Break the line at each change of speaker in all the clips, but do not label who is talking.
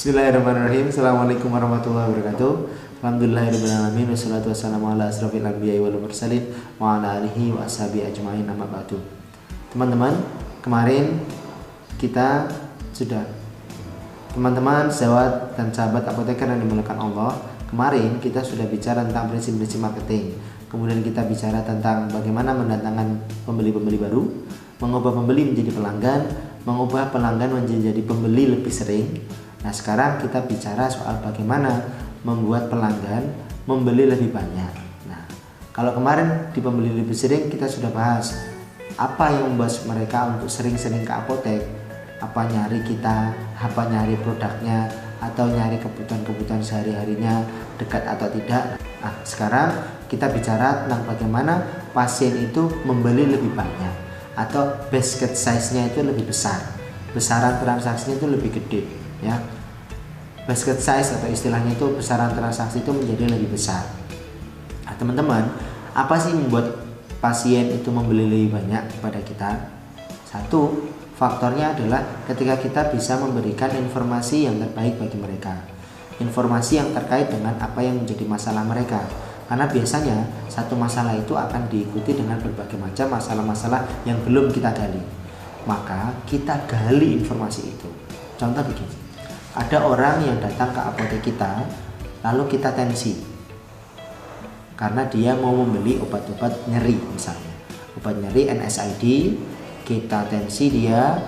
Bismillahirrahmanirrahim. Assalamualaikum warahmatullahi wabarakatuh. Alhamdulillahirrahmanirrahim. Wassalatu wassalamu ala asrofil anbiya'i wal mursalin wa ala alihi wa ashabihi ajma'in, amma ba'du. Teman-teman, kemarin kita sudah, teman-teman, sejawat dan sahabat apoteker yang dimuliakan Allah, kemarin kita sudah bicara tentang prinsip-prinsip marketing. Kemudian kita bicara tentang bagaimana mendatangkan pembeli-pembeli baru, mengubah pembeli menjadi pelanggan, mengubah pelanggan menjadi pembeli lebih sering. Nah, sekarang kita bicara soal bagaimana membuat pelanggan membeli lebih banyak. Nah, kalau kemarin di pembeli lebih sering kita sudah bahas apa yang membuat mereka untuk sering-sering ke apotek, apa nyari kita, apa nyari produknya, atau nyari kebutuhan-kebutuhan sehari-harinya dekat atau tidak. Nah, sekarang kita bicara tentang bagaimana pasien itu membeli lebih banyak atau basket size-nya itu lebih besar, besaran transaksinya itu lebih gede, ya. Basket size atau istilahnya itu besaran transaksi itu menjadi lebih besar. Nah, teman-teman, apa sih membuat pasien itu membeli lebih banyak kepada kita? Satu, faktornya adalah ketika kita bisa memberikan informasi yang terbaik bagi mereka, informasi yang terkait dengan apa yang menjadi masalah mereka. Karena biasanya satu masalah itu akan diikuti dengan berbagai macam masalah-masalah yang belum kita gali. Maka kita gali informasi itu. Contoh begini, ada orang yang datang ke apotek kita, lalu kita tensi karena dia mau membeli obat-obat nyeri, misalnya obat nyeri NSAID. Kita tensi dia,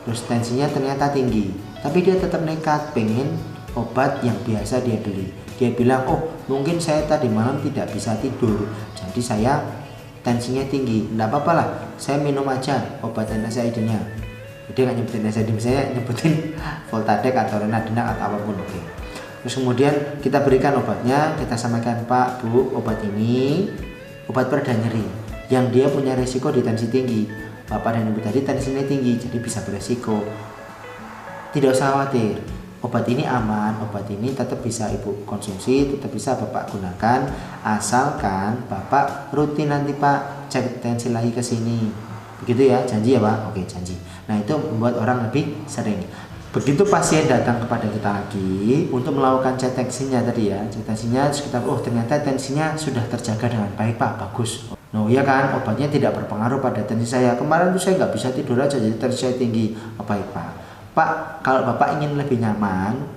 terus tensinya ternyata tinggi, tapi dia tetap nekat pengen obat yang biasa dia beli. Dia bilang, oh mungkin saya tadi malam tidak bisa tidur, jadi saya tensinya tinggi. Enggak apa-apa lah, saya minum aja obat NSAID-nya. Dia nggak nyebutin NSAID, misalnya nyebutin Voltadek atau Renadenak atau apapun. Oke. Terus kemudian kita berikan obatnya, kita sampaikan, Pak, Bu, obat ini obat pereda nyeri yang dia punya resiko di tensi tinggi. Bapak dan Ibu tadi tensinya tinggi, jadi bisa beresiko. Tidak usah khawatir, obat ini aman, obat ini tetap bisa Ibu konsumsi, tetap bisa Bapak gunakan, asalkan Bapak rutin nanti Pak cek tensi lagi ke sini. Begitu ya, janji ya Pak? Oke, janji. Nah, itu membuat orang lebih sering. Begitu pasien datang kepada kita lagi untuk melakukan cek tensinya tadi ya, cek tensinya, terus kita, oh ternyata tensinya sudah terjaga dengan baik Pak, bagus. No, iya kan, obatnya tidak berpengaruh pada tensi saya. Kemarin tuh saya nggak bisa tidur aja, jadi tensi saya tinggi. Oh, baik Pak. Pak, kalau Bapak ingin lebih nyaman,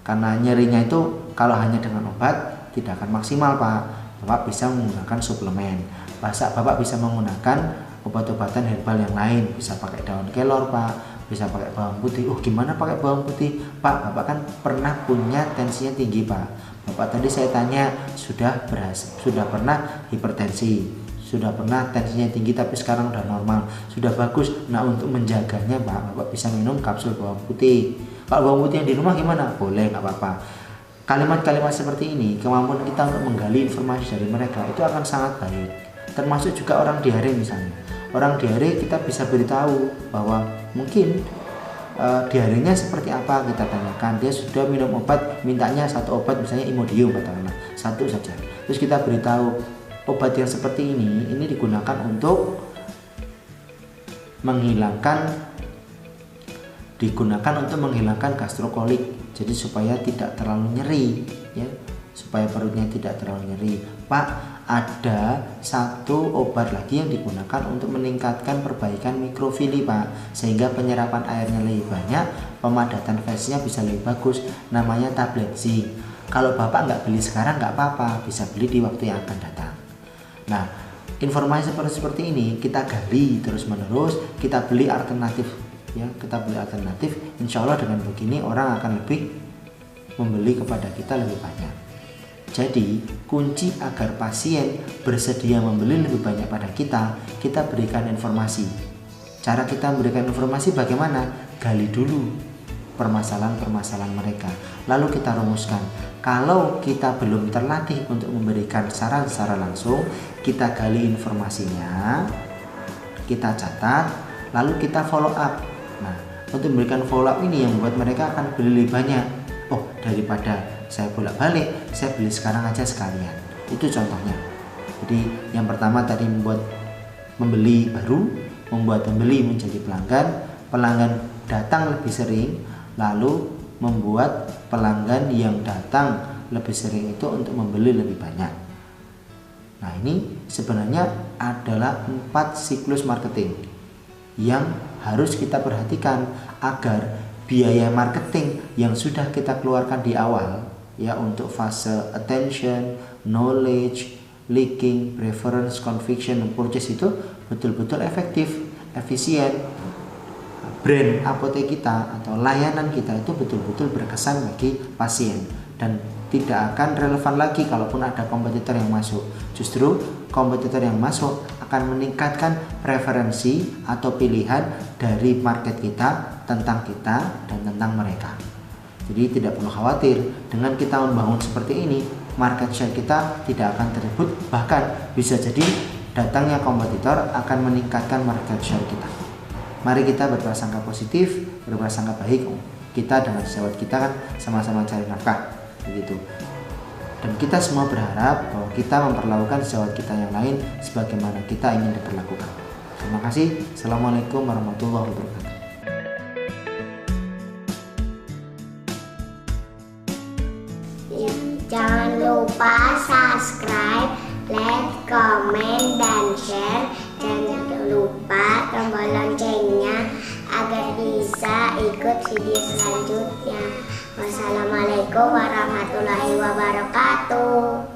karena nyerinya itu kalau hanya dengan obat tidak akan maksimal Pak. Bapak bisa menggunakan suplemen. Bapak bisa menggunakan obat-obatan herbal yang lain, bisa pakai daun kelor Pak, bisa pakai bawang putih. Oh, gimana pakai bawang putih Pak? Bapak kan pernah punya tensinya tinggi Pak. Bapak tadi saya tanya sudah pernah hipertensi, sudah pernah tensinya tinggi tapi sekarang udah normal, sudah bagus. Nah, untuk menjaganya Bapak bisa minum kapsul bawang putih. Kalau bawang putih yang di rumah gimana? Boleh, nggak apa-apa. Kalimat-kalimat seperti ini, kemampuan kita untuk menggali informasi dari mereka itu akan sangat baik. Termasuk juga orang diare misalnya. Orang diare kita bisa beritahu bahwa mungkin diarenya seperti apa, kita tanyakan. Dia sudah minum obat, mintanya satu obat misalnya Imodium katakanlah, satu saja. Terus kita beritahu obat yang seperti ini digunakan untuk menghilangkan gastrokolik. Jadi supaya tidak terlalu nyeri ya, supaya perutnya tidak terlalu nyeri. Pak, ada satu obat lagi yang digunakan untuk meningkatkan perbaikan mikrofili Pak, sehingga penyerapan airnya lebih banyak, pemadatan fesnya bisa lebih bagus, namanya tablet zinc. Kalau Bapak nggak beli sekarang nggak apa-apa, bisa beli di waktu yang akan datang. Nah, informasi seperti ini kita gali terus menerus, kita beli alternatif ya, insya Allah dengan begini orang akan lebih membeli kepada kita lebih banyak. Jadi kunci agar pasien bersedia membeli lebih banyak pada kita berikan informasi. Cara kita memberikan informasi bagaimana? Gali dulu permasalahan-permasalahan mereka, lalu kita rumuskan. Kalau kita belum terlatih untuk memberikan saran secara langsung, kita gali informasinya, kita catat, lalu kita follow up. Nah, untuk memberikan follow up ini yang membuat mereka akan beli lebih banyak. Oh, daripada saya bolak-balik, saya beli sekarang aja sekalian. Itu contohnya. Jadi yang pertama tadi membuat membeli baru, membuat pembeli menjadi pelanggan datang lebih sering, lalu membuat pelanggan yang datang lebih sering itu untuk membeli lebih banyak. Nah, ini sebenarnya adalah 4 siklus marketing yang harus kita perhatikan agar biaya marketing yang sudah kita keluarkan di awal ya untuk fase attention, knowledge, leaking, preference, conviction, dan purchase itu betul-betul efektif, efisien. Brand apotek kita atau layanan kita itu betul-betul berkesan bagi pasien dan tidak akan relevan lagi kalaupun ada kompetitor yang masuk. Justru kompetitor yang masuk akan meningkatkan preferensi atau pilihan dari market kita tentang kita dan tentang mereka. Jadi tidak perlu khawatir, dengan kita membangun seperti ini, market share kita tidak akan tersebut, bahkan bisa jadi datangnya kompetitor akan meningkatkan market share kita. Mari kita berprasangka positif, berprasangka baik. Kita dengan sejawat kita kan sama-sama cari nafkah, begitu. Dan kita semua berharap bahwa kita memperlakukan sejawat kita yang lain sebagaimana kita ingin diperlakukan. Terima kasih. Assalamualaikum warahmatullahi wabarakatuh.
Jangan lupa subscribe, like, comment, dan share. Jangan lupa tombol loncengnya agar bisa ikut video selanjutnya. Wassalamualaikum warahmatullahi wabarakatuh.